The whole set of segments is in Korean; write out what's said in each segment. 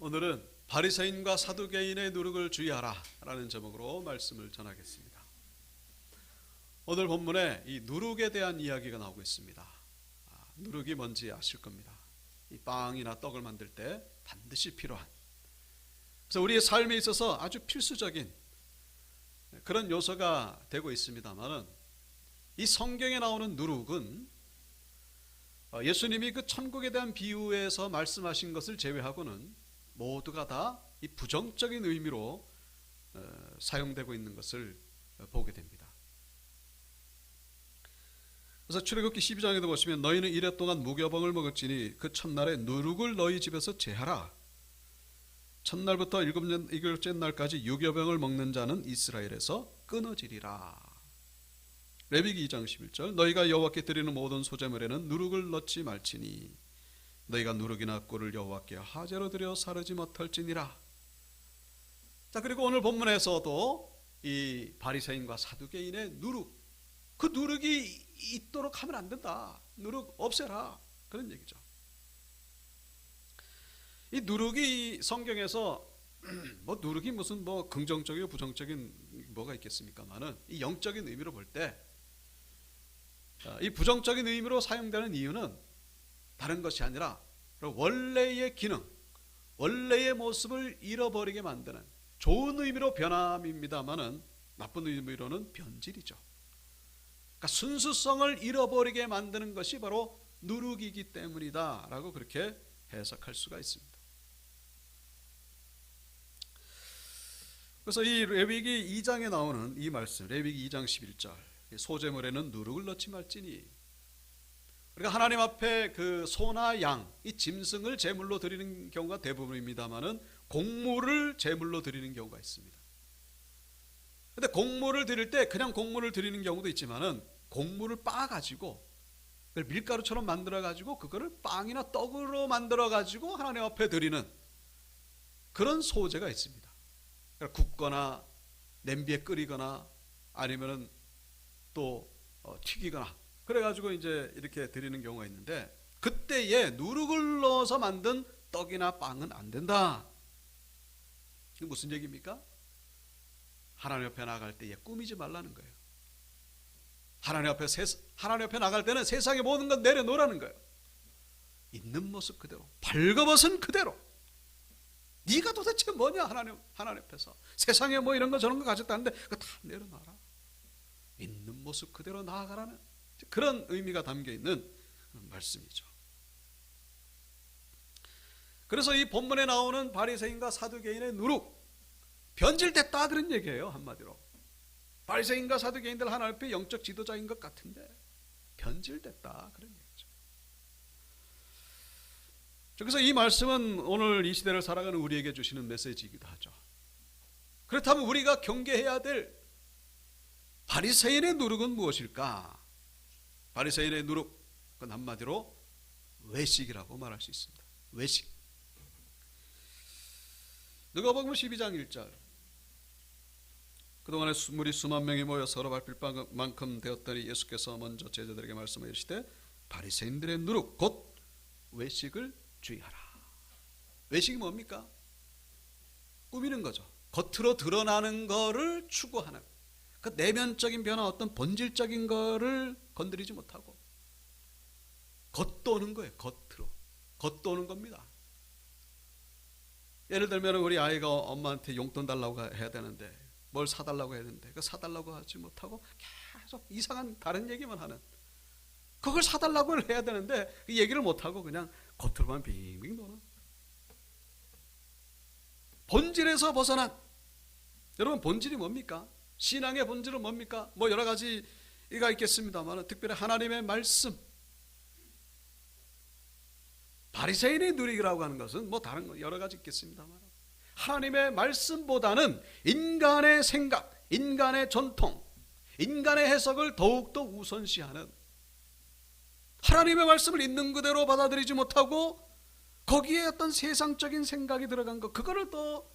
오늘은 바리새인과 사두개인의 누룩을 주의하라 라는 제목으로 말씀을 전하겠습니다. 오늘 본문에 이 누룩에 대한 이야기가 나오고 있습니다. 누룩이 뭔지 아실 겁니다. 이 빵이나 떡을 만들 때 반드시 필요한, 그래서 우리의 삶에 있어서 아주 필수적인 그런 요소가 되고 있습니다만, 이 성경에 나오는 누룩은 예수님이 그 천국에 대한 비유에서 말씀하신 것을 제외하고는 모두가 다 이 부정적인 의미로 사용되고 있는 것을 보게 됩니다. 그래서 출애굽기 12장에도 보시면 너희는 이래 동안 무교병을 먹을지니 그 첫날에 누룩을 너희 집에서 제하라. 첫날부터 일곱째 날까지 유교병을 먹는 자는 이스라엘에서 끊어지리라. 레위기 2장 11절 너희가 여호와께 드리는 모든 소제물에는 누룩을 넣지 말지니 너희가 누룩이나 꿀을 여호와께 화제로 드려 사르지 못할지니라. 자, 그리고 오늘 본문에서도 이 바리새인과 사두개인의 누룩, 그 누룩이 있도록 하면 안 된다. 누룩 없애라. 그런 얘기죠. 이 누룩이 성경에서 뭐 누룩이 무슨 뭐 긍정적이고 부정적인 뭐가 있겠습니까만은 이 영적인 의미로 볼 때 이 부정적인 의미로 사용되는 이유는 다른 것이 아니라 원래의 기능, 원래의 모습을 잃어버리게 만드는, 좋은 의미로 변함입니다만은 나쁜 의미로는 변질이죠. 그러니까 순수성을 잃어버리게 만드는 것이 바로 누룩이기 때문이다 라고 그렇게 해석할 수가 있습니다. 그래서 이 레위기 2장에 나오는 이 말씀, 레위기 2장 11절 소제물에는 누룩을 넣지 말지니, 그러니까 하나님 앞에 그 소나 양, 이 짐승을 제물로 드리는 경우가 대부분입니다만은 곡물을 제물로 드리는 경우가 있습니다. 근데 곡물을 드릴 때 그냥 곡물을 드리는 경우도 있지만은 곡물을 빻아가지고 그걸 밀가루처럼 만들어가지고 그거를 빵이나 떡으로 만들어가지고 하나님 앞에 드리는 그런 소제가 있습니다. 그러니까 굽거나 냄비에 끓이거나 아니면은 또 튀기거나 그래가지고 이제 이렇게 드리는 경우가 있는데, 그때에 누룩을 넣어서 만든 떡이나 빵은 안 된다. 이게 무슨 얘기입니까? 하나님 앞에 나갈 때에 꾸미지 말라는 거예요. 하나님 앞에 나갈 때는 세상의 모든 것 내려놓으라는 거예요. 있는 모습 그대로, 벌거벗은 그대로. 네가 도대체 뭐냐, 하나님 앞에서. 세상에 뭐 이런 거 저런 거 가졌다는데 그거 다 내려놔라. 있는 모습 그대로 나아가라는 그런 의미가 담겨 있는 말씀이죠. 그래서 이 본문에 나오는 바리새인과 사두개인의 누룩, 변질됐다 그런 얘기예요. 한마디로 바리새인과 사두개인들 하나님 앞에 영적 지도자인 것 같은데 변질됐다 그런 얘기죠. 그래서 이 말씀은 오늘 이 시대를 살아가는 우리에게 주시는 메시지이기도 하죠. 그렇다면 우리가 경계해야 될 바리새인의 누룩은 무엇일까? 바리새인의 누룩, 그건 한마디로 외식이라고 말할 수 있습니다. 외식. 누가복음 12장 1절 그동안에 무리 수만 명이 모여 서로 밟힐 만큼 되었더니 예수께서 먼저 제자들에게 말씀하시되 바리새인들의 누룩 곧 외식을 주의하라. 외식이 뭡니까? 꾸미는 거죠. 겉으로 드러나는 거를 추구하는, 그 내면적인 변화, 어떤 본질적인 거를 건드리지 못하고 겉도는 거예요. 겉도는 겁니다. 예를 들면 우리 아이가 엄마한테 용돈 달라고 해야 되는데, 뭘 사달라고 해야 되는데 그 사달라고 하지 못하고 계속 이상한 다른 얘기만 하는, 그걸 사달라고 해야 되는데 그 얘기를 못하고 그냥 겉으로만 빙빙 도는, 본질에서 벗어난. 여러분, 본질이 뭡니까? 신앙의 본질은 뭡니까? 뭐 여러 가지가 있겠습니다만 특별히 하나님의 말씀. 바리새인의 누룩이라고 하는 것은 뭐 다른 거 여러 가지 있겠습니다만 하나님의 말씀보다는 인간의 생각, 인간의 전통, 인간의 해석을 더욱더 우선시하는, 하나님의 말씀을 있는 그대로 받아들이지 못하고 거기에 어떤 세상적인 생각이 들어간 것, 그거를 더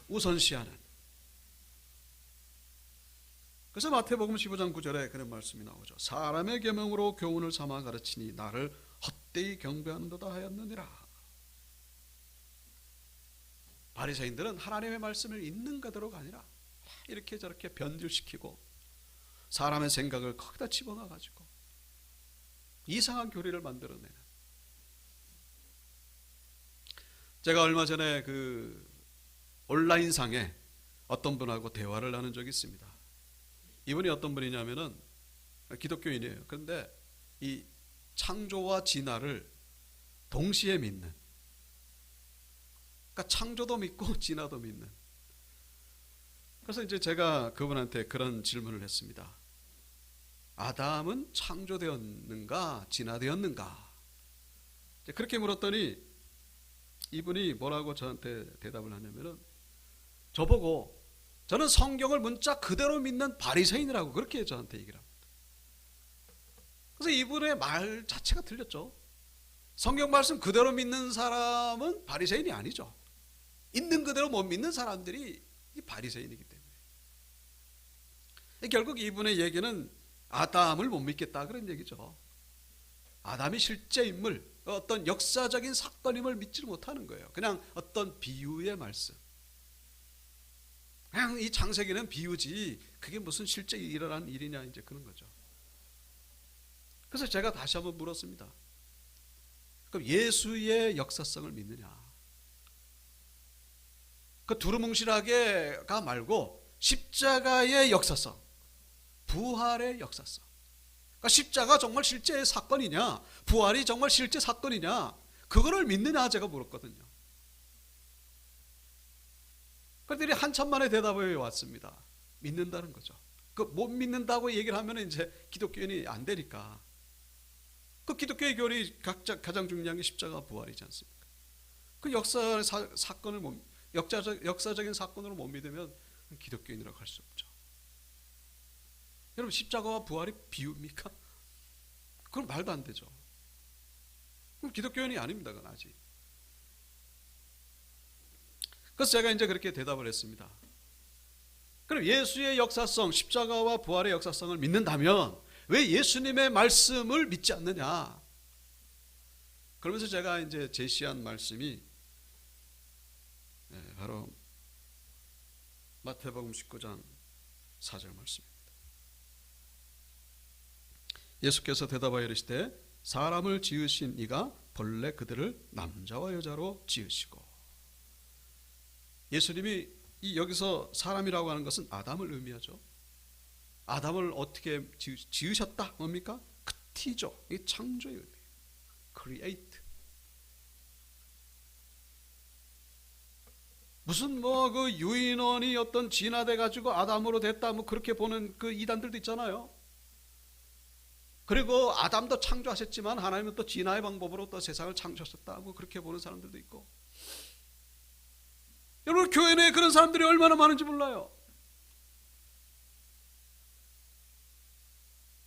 우선시하는. 그래서 마태복음 15장 9절에 그런 말씀이 나오죠. 사람의 계명으로 교훈을 삼아 가르치니 나를 헛되이 경배하는 도다 하였느니라. 바리새인들은 하나님의 말씀을 있는 그대로가 아니라 이렇게 저렇게 변질시키고 사람의 생각을 거기다 집어넣어 가지고 이상한 교리를 만들어내는. 제가 얼마 전에 그 온라인상에 어떤 분하고 대화를 나눈 적이 있습니다. 이분이 어떤 분이냐면은 기독교인이에요. 그런데 이 창조와 진화를 동시에 믿는, 그러니까 창조도 믿고 진화도 믿는. 그래서 이제 제가 그분한테 그런 질문을 했습니다. 아담은 창조되었는가 진화되었는가? 그렇게 물었더니 이분이 뭐라고 저한테 대답을 하냐면은 저보고 저는 성경을 문자 그대로 믿는 바리새인이라고 그렇게 저한테 얘기를 합니다. 그래서 이분의 말 자체가 틀렸죠. 성경 말씀 그대로 믿는 사람은 바리새인이 아니죠. 있는 그대로 못 믿는 사람들이 이 바리새인이기 때문에. 결국 이분의 얘기는 아담을 못 믿겠다 그런 얘기죠. 아담이 실제 인물, 어떤 역사적인 사건임을 믿지 못하는 거예요. 그냥 어떤 비유의 말씀. 그냥 이 창세기는 비유지 그게 무슨 실제 일어난 일이냐 이제 그런 거죠. 그래서 제가 다시 한번 물었습니다. 그럼 예수의 역사성을 믿느냐? 그 두루뭉실하게가 말고 십자가의 역사성, 부활의 역사성. 그러니까 십자가 정말 실제 사건이냐, 부활이 정말 실제 사건이냐, 그거를 믿느냐 제가 물었거든요. 그들이 한참 만에 대답이 왔습니다. 믿는다는 거죠. 그 못 믿는다고 얘기를 하면 이제 기독교인이 안 되니까. 그 기독교의 교리 가장 중요한 게 십자가 부활이지 않습니까? 그 사건을 역사적인 사건으로 못 믿으면 기독교인이라고 할 수 없죠. 여러분 십자가와 부활이 비유입니까? 그건 말도 안 되죠. 그럼 기독교인이 아닙니다. 그건 아직. 그래서 제가 이제 그렇게 대답을 했습니다. 그럼 예수의 역사성, 십자가와 부활의 역사성을 믿는다면 왜 예수님의 말씀을 믿지 않느냐? 그러면서 제가 이제 제시한 말씀이 바로 마태복음 19장 4절 말씀입니다. 예수께서 대답하여 이르시되 사람을 지으신 이가 본래 그들을 남자와 여자로 지으시고. 예수님이 여기서 사람이라고 하는 것은 아담을 의미하죠. 아담을 어떻게 지으셨다? 뭡니까? 크티죠. 이게 창조의 의미예요. create. 무슨 뭐 그 유인원이 어떤 진화돼 가지고 아담으로 됐다 뭐 그렇게 보는 그 이단들도 있잖아요. 그리고 아담도 창조하셨지만 하나님은 또 진화의 방법으로 또 세상을 창조하셨다 뭐 그렇게 보는 사람들도 있고. 여러분 교회 내에 그런 사람들이 얼마나 많은지 몰라요.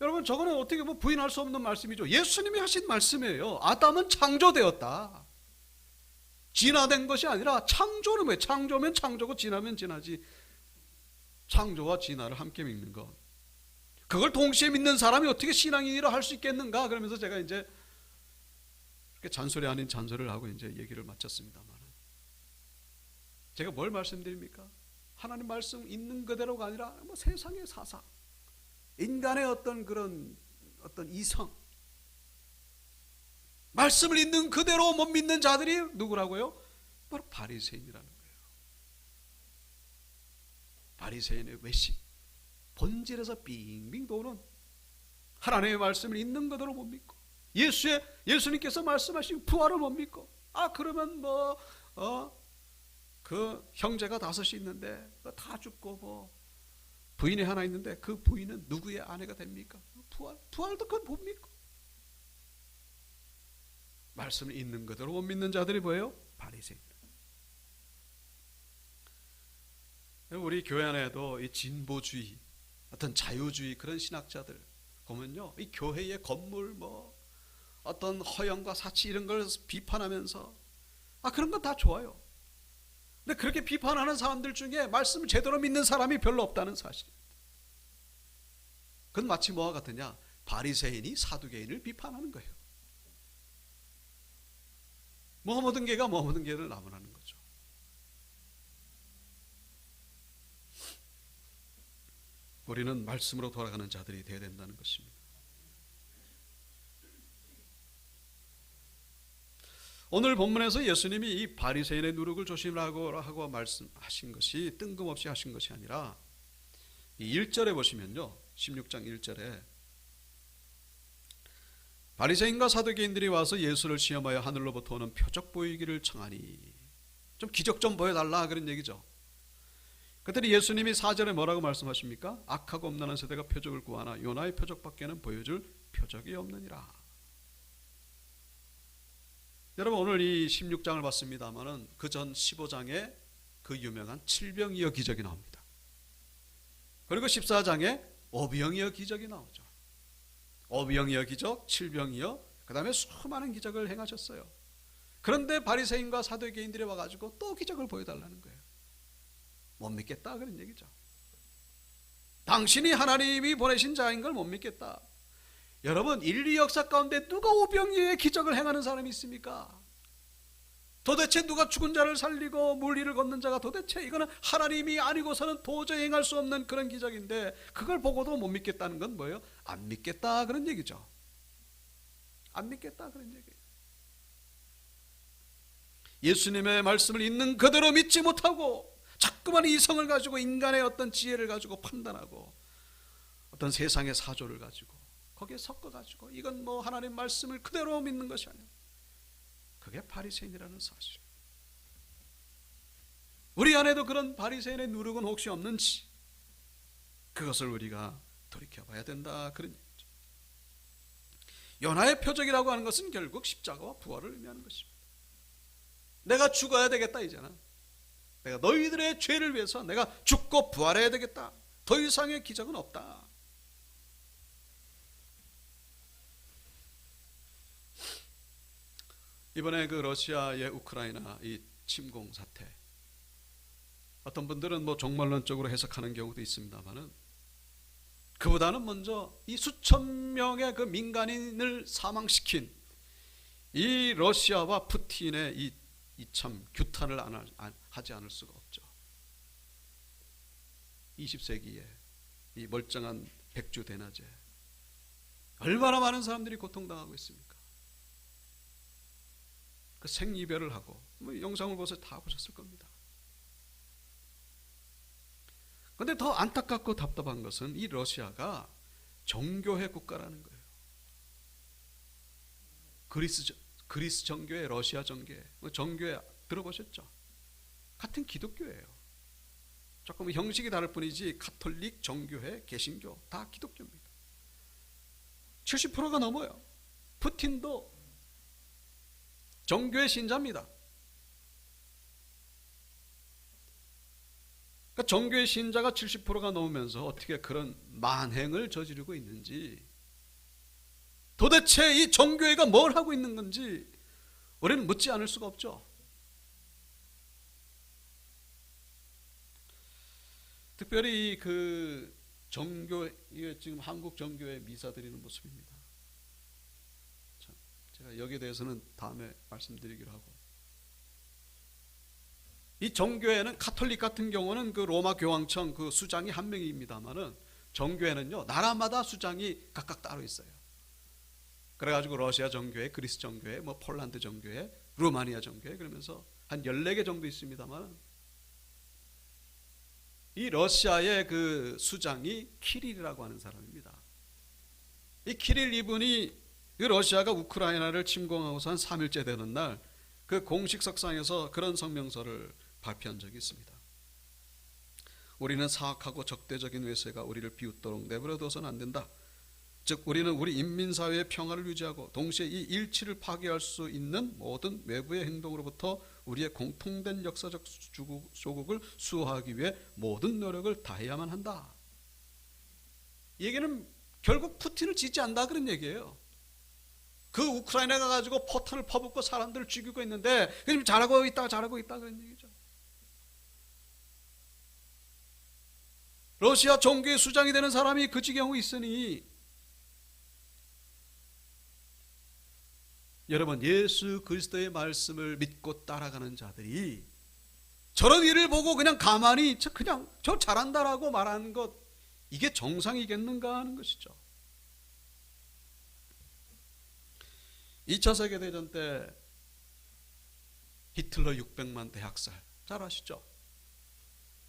여러분 저거는 어떻게 뭐 부인할 수 없는 말씀이죠. 예수님이 하신 말씀이에요. 아담은 창조되었다. 진화된 것이 아니라 창조는 뭐예요? 창조면 창조고 진화면 진화지. 창조와 진화를 함께 믿는 것. 그걸 동시에 믿는 사람이 어떻게 신앙인이라 할 수 있겠는가? 그러면서 제가 이제 이렇게 잔소리 아닌 잔소리를 하고 이제 얘기를 마쳤습니다만. 제가 뭘 말씀드립니까? 하나님 말씀 있는 그대로가 아니라 뭐 세상의 사상, 인간의 어떤 그런 어떤 이성, 말씀을 있는 그대로 못 믿는 자들이 누구라고요? 바로 바리새인이라는 거예요. 바리새인의 외식, 본질에서 빙빙 도는 하나님의 말씀을 있는 그대로 못 믿고 예수님께서 말씀하신 부활을 못 믿고 그러면 그 형제가 5이 있는데 다 죽고 뭐 부인이 하나 있는데 그 부인은 누구의 아내가 됩니까? 부활도 그건 못 믿고 말씀을 있는 그대로 못 믿는 자들이 뭐예요? 바리새인. 우리 교회 안에도 이 진보주의, 어떤 자유주의 그런 신학자들 보면요, 이 교회의 건물 뭐 어떤 허영과 사치 이런 걸 비판하면서 그런 건 다 좋아요. 근데 그렇게 비판하는 사람들 중에 말씀을 제대로 믿는 사람이 별로 없다는 사실입니다. 그건 마치 뭐와 같으냐? 바리새인이 사두개인을 비판하는 거예요. 모든 개가 모든 개를 나무라는 거죠. 우리는 말씀으로 돌아가는 자들이 되어야 된다는 것입니다. 오늘 본문에서 예수님이 이 바리새인의 누룩을 조심하라고 하고 말씀하신 것이 뜬금없이 하신 것이 아니라 이 1절에 보시면요, 16장 1절에 바리새인과 사두개인들이 와서 예수를 시험하여 하늘로부터 오는 표적 보이기를 청하니, 좀 기적 좀 보여달라 그런 얘기죠. 그랬더니 예수님이 4절에 뭐라고 말씀하십니까? 악하고 음란한 세대가 표적을 구하나 요나의 표적밖에는 보여줄 표적이 없느니라. 여러분, 오늘 이 16장을 봤습니다마는 그 전 15장에 그 유명한 칠병이어 기적이 나옵니다. 그리고 14장에 오병이어 기적이 나오죠. 오병이어 기적, 칠병이어, 그 다음에 수많은 기적을 행하셨어요. 그런데 바리새인과 사두개인들이 와가지고 또 기적을 보여달라는 거예요. 못 믿겠다 그런 얘기죠. 당신이 하나님이 보내신 자인 걸 못 믿겠다. 여러분, 인류 역사 가운데 누가 오병이어의 기적을 행하는 사람이 있습니까? 도대체 누가 죽은 자를 살리고 물리를 걷는 자가 도대체 이거는 하나님이 아니고서는 도저히 행할 수 없는 그런 기적인데, 그걸 보고도 못 믿겠다는 건 뭐예요? 안 믿겠다 그런 얘기죠. 안 믿겠다 그런 얘기예요. 예수님의 말씀을 있는 그대로 믿지 못하고 자꾸만 이성을 가지고 인간의 어떤 지혜를 가지고 판단하고 어떤 세상의 사조를 가지고 거기에 섞어가지고 이건 뭐 하나님 말씀을 그대로 믿는 것이 아니에요. 그게 바리새인이라는 사실. 우리 안에도 그런 바리새인의 누룩은 혹시 없는지 그것을 우리가 돌이켜봐야 된다 그런 얘기죠. 요나의 표적이라고 하는 것은 결국 십자가와 부활을 의미하는 것입니다. 내가 죽어야 되겠다 이제는. 내가 너희들의 죄를 위해서 내가 죽고 부활해야 되겠다. 더 이상의 기적은 없다. 이번에 그 러시아의 우크라이나 이 침공 사태, 어떤 분들은 뭐 종말론적으로 해석하는 경우도 있습니다만은, 그보다는 먼저 이 수천 명의 그 민간인을 사망시킨 이 러시아와 푸틴의 이 참 규탄을 하지 않을 수가 없죠. 20세기에 이 멀쩡한 백주 대낮에 얼마나 많은 사람들이 고통당하고 있습니까? 그 생이별을 하고, 뭐 영상을 보셔서 다 보셨을 겁니다. 그런데 더 안타깝고 답답한 것은 이 러시아가 정교회 국가라는 거예요. 그리스 정교회, 러시아 정교회, 정교회 들어보셨죠? 같은 기독교예요. 조금 형식이 다를 뿐이지 가톨릭, 정교회, 개신교 다 기독교입니다. 70%가 넘어요. 푸틴도 정교회 신자입니다. 그러니까 정교회 신자가 70%가 넘으면서 어떻게 그런 만행을 저지르고 있는지, 도대체 이 정교회가 뭘 하고 있는 건지 우리는 묻지 않을 수가 없죠. 특별히 그 정교회, 지금 한국 정교회 미사 드리는 모습입니다. 제가 여기에 대해서는 다음에 말씀드리기로 하고, 이 정교회는 가톨릭 같은 경우는 그 로마 교황청 그 수장이 한 명입니다만은, 정교회는요 나라마다 수장이 각각 따로 있어요. 그래가지고 러시아 정교회, 그리스 정교회, 뭐 폴란드 정교회, 루마니아 정교회, 그러면서 한 14개 정도 있습니다만, 이 러시아의 그 수장이 키릴이라고 하는 사람입니다. 이 키릴 이분이 그 러시아가 우크라이나를 침공하고서 한 3일째 되는 날 그 공식 석상에서 그런 성명서를 발표한 적이 있습니다. 우리는 사악하고 적대적인 외세가 우리를 비웃도록 내버려둬서는 안 된다. 즉 우리는 우리 인민사회의 평화를 유지하고 동시에 이 일치를 파괴할 수 있는 모든 외부의 행동으로부터 우리의 공통된 역사적 조국을 수호하기 위해 모든 노력을 다해야만 한다. 이 얘기는 결국 푸틴을 지지한다 그런 얘기예요. 그 우크라이나가 가지고 포탄을 퍼붓고 사람들을 죽이고 있는데 그럼 잘하고 있다 그런 얘기죠. 러시아 정교회 수장이 되는 사람이 그 지경에 있으니, 여러분, 예수 그리스도의 말씀을 믿고 따라가는 자들이 저런 일을 보고 그냥 가만히 그냥 저 잘한다라고 말하는 것, 이게 정상이겠는가 하는 것이죠. 2차 세계대전 때 히틀러 600만 대학살 잘 아시죠?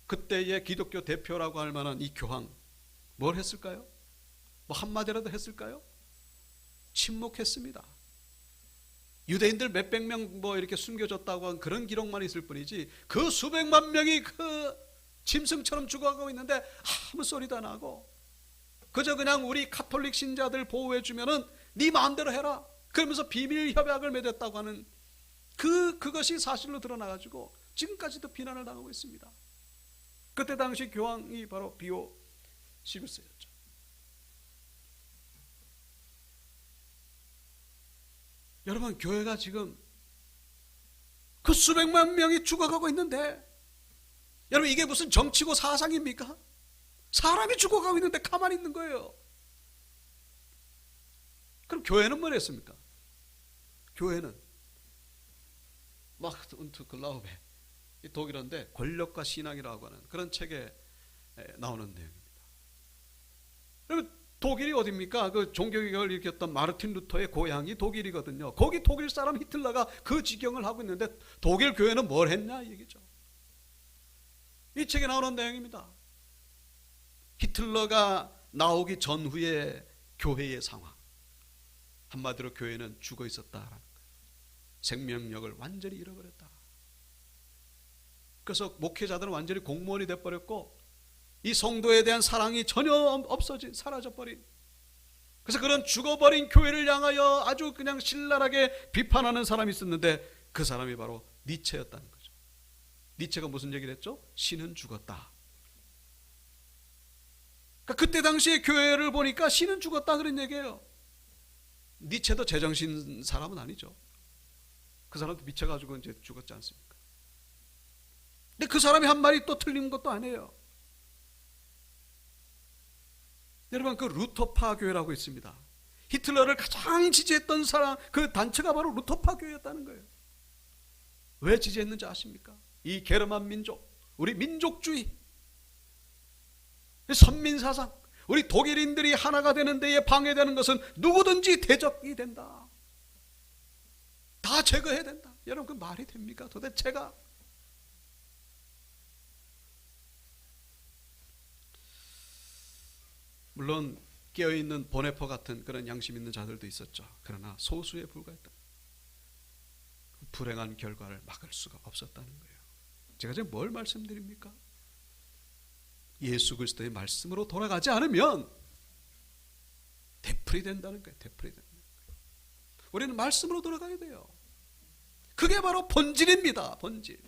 그때의 기독교 대표라고 할 만한 이 교황 뭘 했을까요? 뭐 한마디라도 했을까요? 침묵했습니다. 유대인들 몇백 명 뭐 이렇게 숨겨졌다고 한 그런 기록만 있을 뿐이지 그 수백만 명이 그 짐승처럼 죽어가고 있는데 아무 소리도 안 하고 그저 그냥 우리 가톨릭 신자들 보호해 주면은 네 마음대로 해라 그러면서 비밀 협약을 맺었다고 하는 그것이 사실로 드러나가지고 지금까지도 비난을 당하고 있습니다. 그때 당시 교황이 바로 비오 11세였죠. 여러분, 교회가 지금 그 수백만 명이 죽어가고 있는데 여러분, 이게 무슨 정치고 사상입니까? 사람이 죽어가고 있는데 가만히 있는 거예요. 그럼 교회는 뭘 했습니까? 교회는 마크트 운트 글라우베, 독일어인데 권력과 신앙이라고 하는 그런 책에 나오는 내용입니다. 여러분, 독일이 어디입니까? 그 종교개혁을 일으켰던 마르틴 루터의 고향이 독일이거든요. 거기 독일 사람 히틀러가 그 지경을 하고 있는데 독일 교회는 뭘 했냐 이 얘기죠. 이 책에 나오는 내용입니다. 히틀러가 나오기 전후의 교회의 상황, 한마디로 교회는 죽어 있었다라는 거예요. 생명력을 완전히 잃어버렸다. 그래서 목회자들은 완전히 공무원이 돼버렸고 이 성도에 대한 사랑이 전혀 없어진, 사라져버린, 그래서 그런 죽어버린 교회를 향하여 아주 그냥 신랄하게 비판하는 사람이 있었는데 그 사람이 바로 니체였다는 거죠. 니체가 무슨 얘기를 했죠? 신은 죽었다. 그러니까 그때 당시에 교회를 보니까 신은 죽었다 그런 얘기예요. 니체도 제정신 사람은 아니죠. 그 사람도 미쳐가지고 이제 죽었지 않습니까? 근데 그 사람이 한 말이 또 틀린 것도 아니에요. 여러분, 그 루터파 교회라고 있습니다. 히틀러를 가장 지지했던 사람, 그 단체가 바로 루터파 교회였다는 거예요. 왜 지지했는지 아십니까? 이 게르만 민족, 우리 민족주의, 선민사상, 우리 독일인들이 하나가 되는 데에 방해되는 것은 누구든지 대적이 된다. 다 제거해야 된다. 여러분, 그 말이 됩니까? 도대체가? 물론 깨어있는 보네퍼 같은 그런 양심 있는 자들도 있었죠. 그러나 소수에 불과했다. 불행한 결과를 막을 수가 없었다는 거예요. 제가 지금 뭘 말씀드립니까? 예수 그리스도의 말씀으로 돌아가지 않으면 되풀이 된다는 거예요. 되풀이 된다는 거예요. 우리는 말씀으로 돌아가야 돼요. 그게 바로 본질입니다. 본질.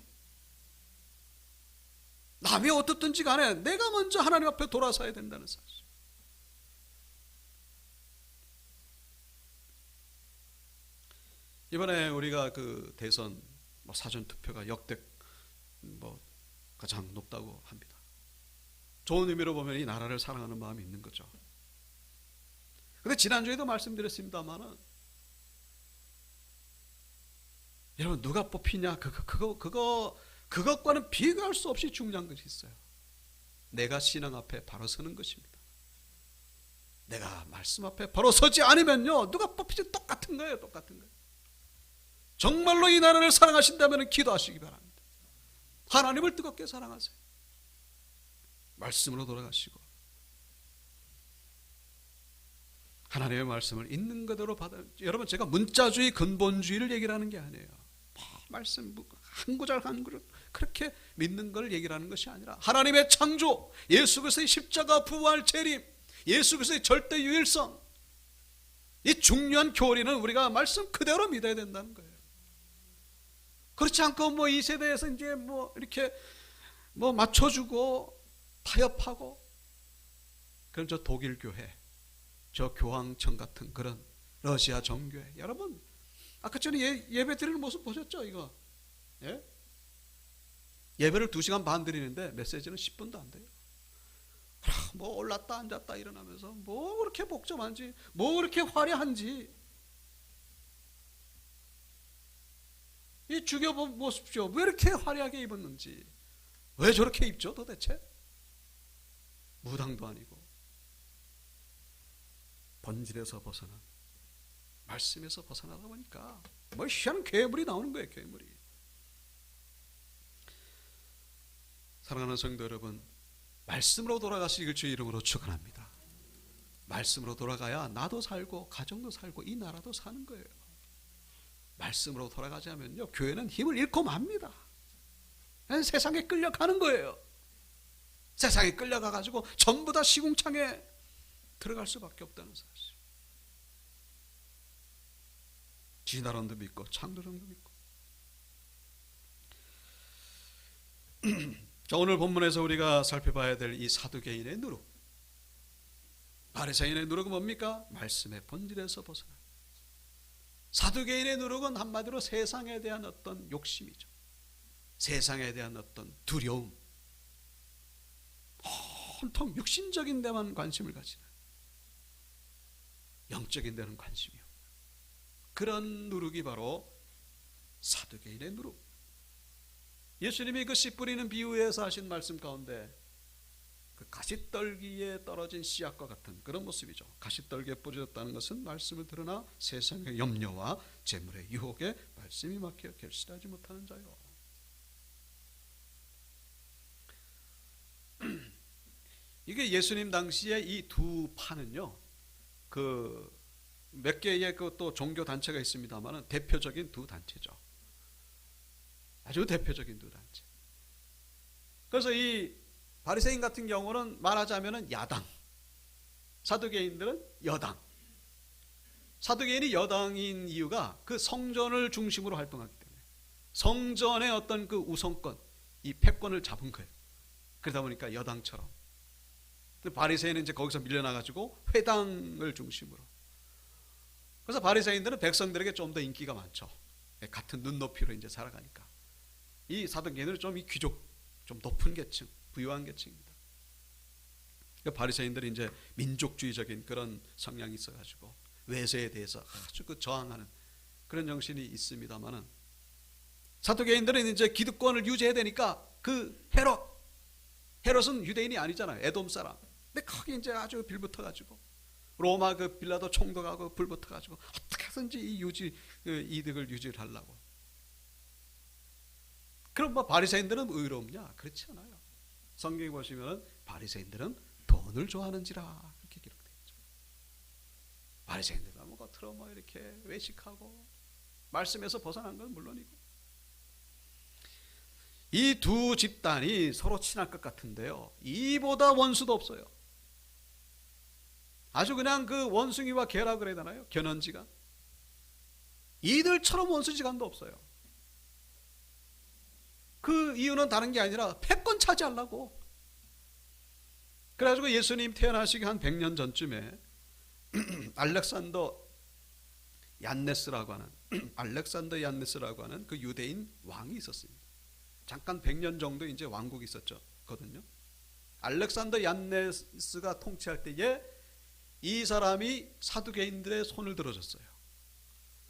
남이 어떻든지 간에 내가 먼저 하나님 앞에 돌아서야 된다는 사실. 이번에 우리가 그 대선 사전 투표가 역대 가장 높다고 합니다. 좋은 의미로 보면 이 나라를 사랑하는 마음이 있는 거죠. 근데 지난주에도 말씀드렸습니다만은 여러분, 누가 뽑히냐 그것과는 비교할 수 없이 중요한 것이 있어요. 내가 신앙 앞에 바로 서는 것입니다. 내가 말씀 앞에 바로 서지 않으면요, 누가 뽑히지 똑같은 거예요. 똑같은 거예요. 정말로 이 나라를 사랑하신다면 기도하시기 바랍니다. 하나님을 뜨겁게 사랑하세요. 말씀으로 돌아가시고 하나님의 말씀을 있는 그대로 받아. 여러분, 제가 문자주의 근본주의를 얘기를 하는 게 아니에요. 말씀 한 구절 한 구절 그렇게 믿는 걸 얘기를 하는 것이 아니라 하나님의 창조, 예수 그리스도의 십자가 부활 재림, 예수 그리스도의 절대 유일성, 이 중요한 교리는 우리가 말씀 그대로 믿어야 된다는 거예요. 그렇지 않고 이 세대에서 이제 이렇게 맞춰주고 타협하고, 그럼 저 독일 교회, 저 교황청 같은 그런 러시아 정교회, 여러분 아까 전에 예배 드리는 모습 보셨죠? 이거 예배를 2시간 반 드리는데 메시지는 10분도 안 돼요. 올랐다 앉았다 일어나면서 그렇게 복잡한지, 그렇게 화려한지. 이 주교 보십시오. 왜 이렇게 화려하게 입었는지. 왜 저렇게 입죠 도대체? 무당도 아니고 본질에서 벗어나 말씀에서 벗어나다 보니까 뭐 희한한 괴물이 나오는 거예요. 괴물이. 사랑하는 성도 여러분, 말씀으로 돌아가시길 주의 이름으로 축원합니다. 말씀으로 돌아가야 나도 살고 가정도 살고 이 나라도 사는 거예요. 말씀으로 돌아가지 않으면요, 교회는 힘을 잃고 맙니다. 세상에 끌려가는 거예요. 세상에 끌려가가지고 전부 다 시궁창에 들어갈 수밖에 없다는 사실. 진화론도 믿고 창조론도 믿고. 자, 오늘 본문에서 우리가 살펴봐야 될 이 사두개인의 누룩, 바리새인의 누룩은 뭡니까? 말씀의 본질에서 벗어나. 사두개인의 누룩은 한마디로 세상에 대한 어떤 욕심이죠. 세상에 대한 어떤 두려움, 온통 육신적인 데만 관심을 가지는, 영적인 데는 관심이 없는 그런 누룩이 바로 사두개인의 누룩. 예수님이 그 씨 뿌리는 비유에서 하신 말씀 가운데 그 가시떨기에 떨어진 씨앗과 같은 그런 모습이죠. 가시떨기에 뿌려졌다는 것은 말씀을 들으나 세상의 염려와 재물의 유혹에 말씀이 막혀 결실하지 못하는 자요. 이게 예수님 당시에 이 두 파는요, 그 몇 개의 그 또 종교 단체가 있습니다만은 대표적인 두 단체죠. 아주 대표적인 두 단체. 그래서 이 바리새인 같은 경우는 말하자면은 야당, 사두개인들은 여당. 사두개인이 여당인 이유가 그 성전을 중심으로 활동하기 때문에 성전의 어떤 그 우선권, 이 패권을 잡은 거예요. 그러다 보니까 여당처럼. 바리새인은 이제 거기서 밀려나가지고 회당을 중심으로. 그래서 바리새인들은 백성들에게 좀 더 인기가 많죠. 같은 눈높이로 이제 살아가니까. 이 사두개인들은 좀 이 귀족, 좀 높은 계층, 부유한 계층입니다. 바리새인들이 이제 민족주의적인 그런 성향이 있어가지고 외세에 대해서 아주 그 저항하는 그런 정신이 있습니다만은, 사두개인들은 이제 기득권을 유지해야 되니까 그 헤롯은 유대인이 아니잖아요. 에돔 사람. 근데 거기 이제 아주 빌붙어가지고 로마 그 빌라도 총독하고 불붙어가지고 어떻게든지 이 이득을 유지를 하려고. 그럼 뭐 바리새인들은 의롭냐? 그렇지 않아요. 성경에 보시면 바리새인들은 돈을 좋아하는지라 이렇게 기록되어 있죠. 바리새인들은 뭐 겉으로 뭐 이렇게 외식하고 말씀에서 벗어난 건 물론이고. 이 두 집단이 서로 친할 것 같은데요, 이보다 원수도 없어요. 아주 그냥 그 원숭이와 개라 그래야 되나요? 견원지간. 이들처럼 원수지간도 없어요. 그 이유는 다른 게 아니라 패권 차지하려고. 그래가지고 예수님 태어나시기 한 100년 전쯤에 알렉산더 얀네스라고 하는 그 유대인 왕이 있었습니다. 잠깐 100년 정도 이제 왕국이 있었거든요. 알렉산더 얀네스가 통치할 때에 이 사람이 사두개인들의 손을 들어줬어요.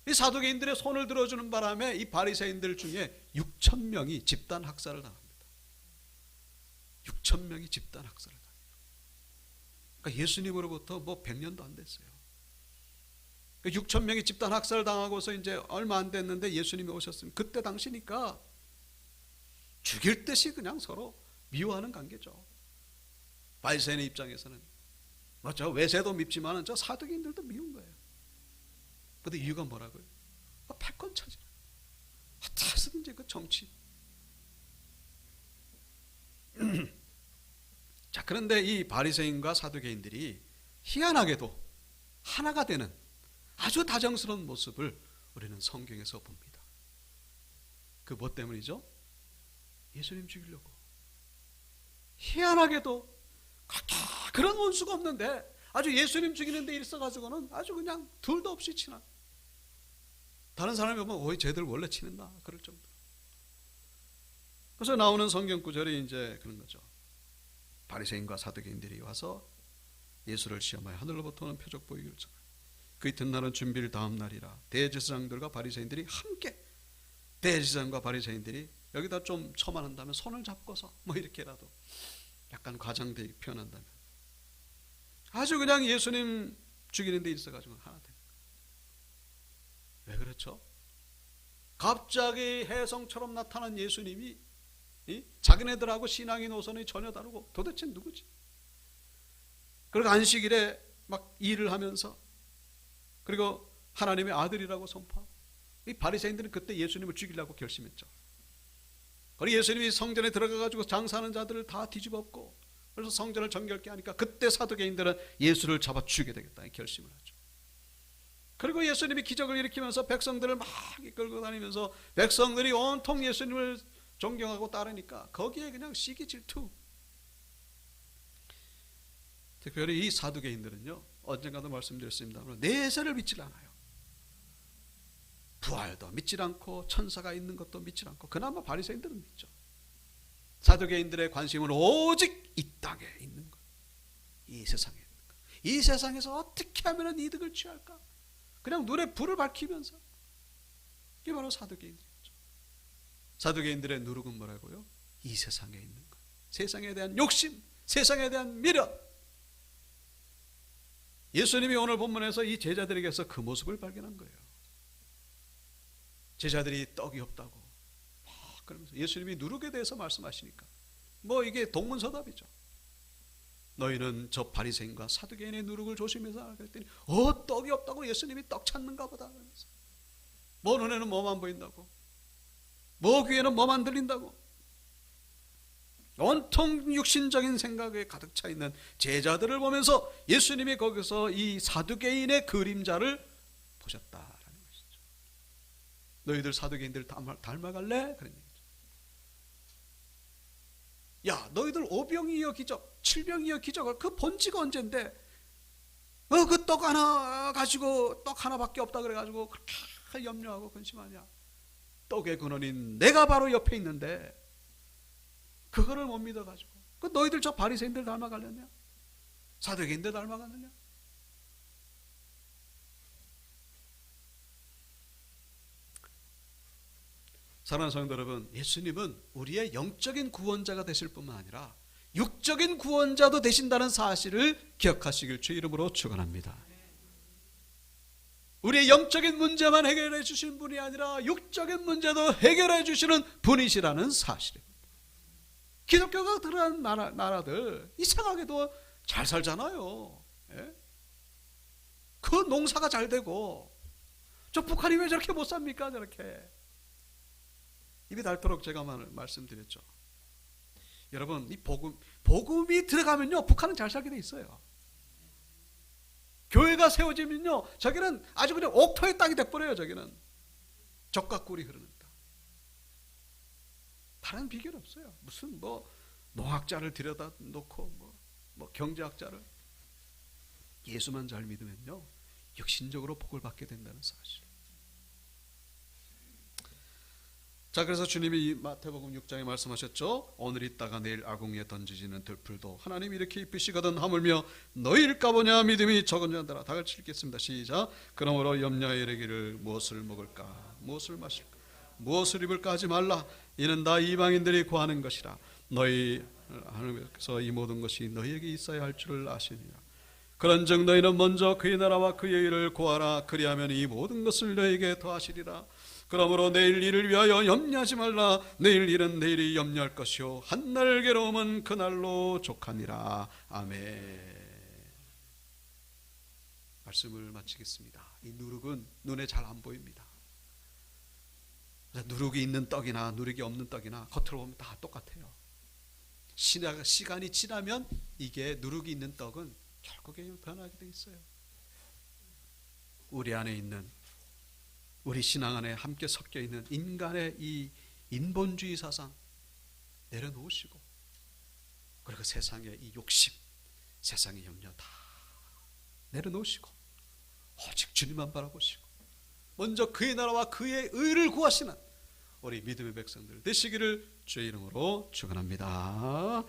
이 사두개인들의 손을 들어주는 바람에 이 바리새인들 중에 6,000명이 집단 학살을 당합니다. 6,000명이 집단 학살을 당해요. 그러니까 예수님으로부터 뭐 100년도 안 됐어요. 그러니까 6,000명이 집단 학살을 당하고서 이제 얼마 안 됐는데 예수님이 오셨으면 그때 당시니까 죽일 듯이 그냥 서로 미워하는 관계죠. 바리새인의 입장에서는 저 외세도 밉지만 저 사두개인들도 미운 거예요. 근데 이유가 뭐라고요? 패권 차지. 어떻게든지 그 정치. 자, 그런데 이 바리새인과 사두개인들이 희한하게도 하나가 되는 아주 다정스러운 모습을 우리는 성경에서 봅니다. 그 뭐 때문이죠? 예수님 죽이려고. 희한하게도 그런 원수가 없는데 아주 예수님 죽이는 데 있어가지고는 아주 그냥 둘도 없이 친한. 다른 사람이 보면 오이 쟤들 원래 친했나 그럴 정도. 그래서 나오는 성경 구절이 이제 그런 거죠. 바리새인과 사두개인들이 와서 예수를 시험하여 하늘로부터 오는 표적 보이기를 전하여 그 이튿날은 준비일 다음 날이라 대제사장들과 바리새인들이 함께. 대제사장과 바리새인들이 여기다 좀 첨언한다면 손을 잡고서 뭐 이렇게라도 약간 과장되게 표현한다면 아주 그냥 예수님 죽이는 데 있어가지고 하나 된. 왜 그렇죠? 갑자기 혜성처럼 나타난 예수님이 자기네들하고 신앙의 노선이 전혀 다르고 도대체 누구지? 그리고 안식일에 막 일을 하면서 그리고 하나님의 아들이라고 선포하고 이 바리새인들은 그때 예수님을 죽이려고 결심했죠. 그리고 예수님이 성전에 들어가가지고 장사하는 자들을 다 뒤집었고 그래서 성전을 정결케 하니까 그때 사두개인들은 예수를 잡아 죽여야 되겠다 결심을 하죠. 그리고 예수님이 기적을 일으키면서 백성들을 막 이끌고 다니면서 백성들이 온통 예수님을 존경하고 따르니까 거기에 그냥 시기 질투. 특별히 이 사두개인들은요, 언젠가도 말씀드렸습니다. 내세를 믿질 않아요. 부활도 믿질 않고 천사가 있는 것도 믿질 않고 그나마 바리새인들은 믿죠. 사두개인들의 관심은 오직 이 땅에 있는 것, 이 세상에 있는 것. 이 세상에서 어떻게 하면 이득을 취할까? 그냥 눈에 불을 밝히면서. 이게 바로 사두개인들이죠. 사두개인들의 누룩은 뭐라고요? 이 세상에 있는 것, 세상에 대한 욕심, 세상에 대한 미련. 예수님이 오늘 본문에서 이 제자들에게서 그 모습을 발견한 거예요. 제자들이 떡이 없다고 그러면서 예수님이 누룩에 대해서 말씀하시니까 이게 동문서답이죠. 너희는 저 바리새인과 사두개인의 누룩을 조심해서 하라 그랬더니 떡이 없다고 예수님이 떡 찾는가 보다 그러면서 눈에는 뭐만 보인다고, 귀에는 뭐만 들린다고, 온통 육신적인 생각에 가득 차 있는 제자들을 보면서 예수님이 거기서 이 사두개인의 그림자를 보셨다라는 것이죠. 너희들 사두개인들 닮아갈래? 그런 얘기죠. 야, 너희들 오병이어 기적, 칠병이어 기적을 그 본지가 언젠데 그 떡 하나 가지고 떡 하나밖에 없다 그래가지고 그렇게 염려하고 근심하냐? 떡의 근원인 내가 바로 옆에 있는데 그거를 못 믿어가지고 너희들 저 바리새인들 닮아가려냐? 사두개인들 닮아가느냐? 사랑하는 성도 여러분, 예수님은 우리의 영적인 구원자가 되실 뿐만 아니라 육적인 구원자도 되신다는 사실을 기억하시길 주 이름으로 축원합니다. 우리의 영적인 문제만 해결해 주시는 분이 아니라 육적인 문제도 해결해 주시는 분이시라는 사실입니다. 기독교가 들어간 나라들 이상하게도 잘 살잖아요. 예? 그 농사가 잘 되고 저 북한이 왜 저렇게 못 삽니까? 저렇게 입이 닳도록 제가 말씀드렸죠. 여러분, 이 복음이 들어가면요 북한은 잘 살게 돼 있어요. 교회가 세워지면요 저기는 아주 그냥 옥토의 땅이 돼버려요. 저기는 적과 꿀이 흐르는 땅. 다른 비결 없어요. 무슨 농학자를 들여다 놓고 경제학자를, 예수만 잘 믿으면요 육신적으로 복을 받게 된다는 사실. 자, 그래서 주님이 마태복음 6장에 말씀하셨죠. 오늘 있다가 내일 아궁이에 던지지는 들풀도 하나님 이렇게 입히시거든 하물며 너희일까 보냐 믿음이 적은 자들아. 다 같이 읽겠습니다. 시작. 그러므로 염려하여 이르기를 무엇을 먹을까, 무엇을 마실까, 무엇을 입을까 하지 말라. 이는 다 이방인들이 구하는 것이라. 너희 하나님께서 이 모든 것이 너희에게 있어야 할 줄을 아시니라. 그런즉 너희는 먼저 그의 나라와 그의 일을 구하라. 그리하면 이 모든 것을 너희에게 더하시리라. 그러므로 내일 일을 위하여 염려하지 말라. 내일 일은 내일이 염려할 것이요 한날 괴로움은 그날로 족하니라. 아멘. 말씀을 마치겠습니다. 이 누룩은 눈에 잘 안 보입니다. 누룩이 있는 떡이나 누룩이 없는 떡이나 겉으로 보면 다 똑같아요. 시간이 지나면 이게 누룩이 있는 떡은 결국에 변하게 돼 있어요. 우리 안에 있는, 우리 신앙 안에 함께 섞여 있는 인간의 이 인본주의 사상 내려놓으시고, 그리고 세상의 이 욕심, 세상의 염려 다 내려놓으시고 오직 주님만 바라보시고 먼저 그의 나라와 그의 의를 구하시는 우리 믿음의 백성들 되시기를 주의 이름으로 축원합니다.